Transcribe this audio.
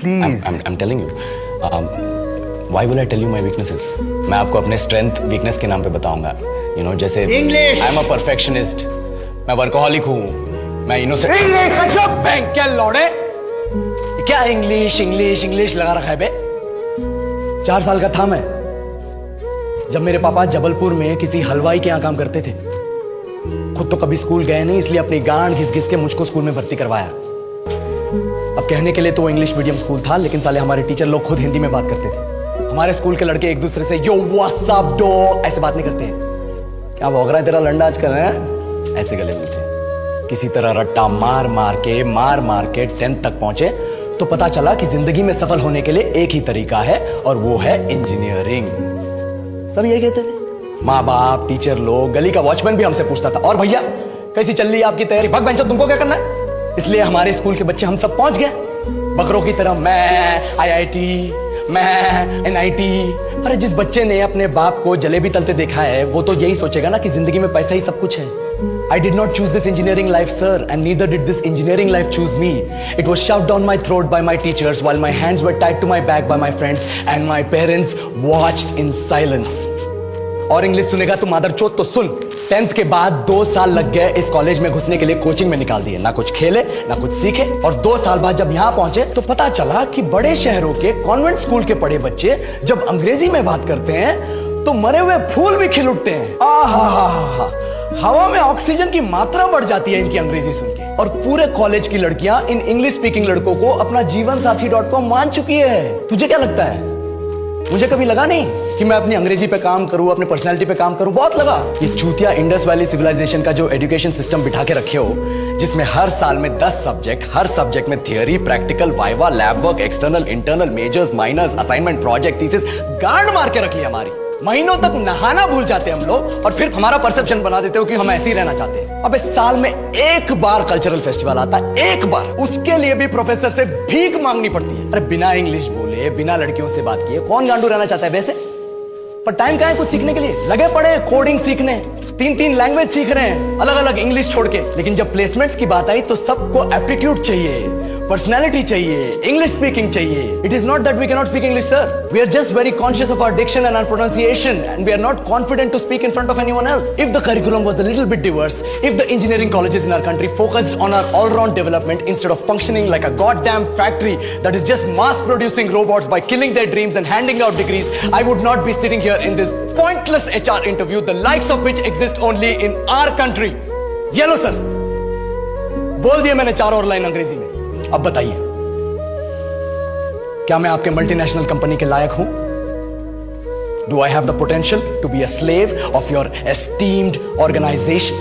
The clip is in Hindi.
Please. I'm telling you. Why will I tell you my weaknesses? मैं आपको अपने strength weakness के नाम पे बताऊंगा। You know, जैसे English! I'm a perfectionist. मैं workaholic हूँ। मैं innocent। English! बैंक क्या लौड़े? क्या इंग्लिश इंग्लिश इंग्लिश लगा रखा है बे? 4 साल का था मैं जब मेरे पापा जबलपुर में किसी हलवाई के यहाँ काम करते थे। खुद तो कभी स्कूल गए नहीं, इसलिए अपनी गांड घिस घिस के मुझको स्कूल में भर्ती करवाया। अब कहने के लिए तो वो इंग्लिश मीडियम स्कूल था, लेकिन साले हमारे टीचर लोग खुद हिंदी में बात करते थे। हमारे स्कूल के लड़के एक दूसरे से यो व्हाट्स अप डो ऐसे बात नहीं करते हैं। क्या भौंक रहा है तेरा लंडा आजकल है? ऐसे गले मिलते हैं। किसी तरह रट्टा मार मार के 10th तक पहुंचे तो पता चला कि जिंदगी में सफल होने के लिए एक ही तरीका है और वो है इंजीनियरिंग। सब यही कहते थे। माँ बाप, टीचर लोग, गली का वॉचमैन भी हमसे पूछता था, और भैया कैसी चल रही है आपकी तैयारी? भग बेंचो, तुमको क्या करना है? इसलिए हमारे स्कूल के बच्चे हम सब पहुंच गए बकरों की तरह। मैं IIT, मैं NIT। अरे जिस बच्चे ने अपने बाप को जलेबी तलते देखा है वो तो यही सोचेगा ना कि जिंदगी में पैसा ही सब कुछ है। I did not choose this engineering life, sir, and neither did this engineering life choose me. It was shoved down my throat by my teachers while my hands were tied to my back by my friends and my parents watched in silence. और इंग्लिश सुनेगा तो मादरचोद तो सुन। 10th के बाद 2 साल लग गए इस कॉलेज में घुसने के लिए, कोचिंग में निकाल दिए। ना कुछ खेले ना कुछ सीखे, और 2 साल बाद जब यहाँ पहुंचे तो पता चला कि बड़े शहरों के कॉन्वेंट स्कूल के पढ़े बच्चे जब अंग्रेजी में बात करते हैं तो मरे हुए फूल भी खिल उठते हैं। आहा, हवा में ऑक्सीजन की मात्रा बढ़ जाती है इनकी अंग्रेजी सुन के। और पूरे कॉलेज की लड़कियां इन इंग्लिश स्पीकिंग लड़कों को अपना जीवनसाथी.com मान चुकी है। तुझे क्या लगता है? मुझे कभी लगा नहीं कि मैं अपनी अंग्रेजी पे काम करूं, अपने पर्सनालिटी पे काम करूं। बहुत लगा। ये चूतिया इंडस वैली सिविलाइजेशन का जो एजुकेशन सिस्टम बिठा के रखे हो, जिसमें हर साल में 10 सब्जेक्ट, हर सब्जेक्ट में theory, practical, viva, lab work, external, internal, majors, minors, assignment, project, thesis, गांड मार के रख ली हमारी। महीनों तक नहाना भूल जाते हम लोग और फिर हमारा परसेप्शन बना देते हो कि हम ऐसे ही रहना चाहते हैं। अबे साल में एक बार कल्चरल फेस्टिवल आता है, एक बार, उसके लिए भी प्रोफेसर से भीख मांगनी पड़ती है। अरे बिना इंग्लिश बोले, बिना लड़कियों से बात किए कौन गांडू रहना चाहता है वैसे? पर टाइम कहाँ है कुछ सीखने के लिए? लगे पड़े कोडिंग सीखने, 3 लैंग्वेज सीख रहे हैं अलग अलग इंग्लिश छोड़ के। लेकिन जब प्लेसमेंट्स की बात आई तो सबको एप्टीट्यूड चाहिए, पर्सनैलिटी चाहिए, इंग्लिश स्पीकिंग चाहिए। It is not that we can not speak English, sir. We are just very conscious of our diction and our pronunciation and we are not confident to speak in front of anyone else. If the curriculum was a little bit diverse, if the engineering colleges in our country focused on our all round development instead of functioning like a goddamn factory that is just mass producing robots by killing their dreams and handing out degrees, I would not be sitting here in this pointless HR interview, the likes of which exist only in our country. ये लो सर, बोल दिया मैंने 4 और लाइन अंग्रेजी में। अब बताइए, क्या मैं आपके मल्टीनेशनल कंपनी के लायक हूं? Do I have the potential to be a slave of your esteemed organization?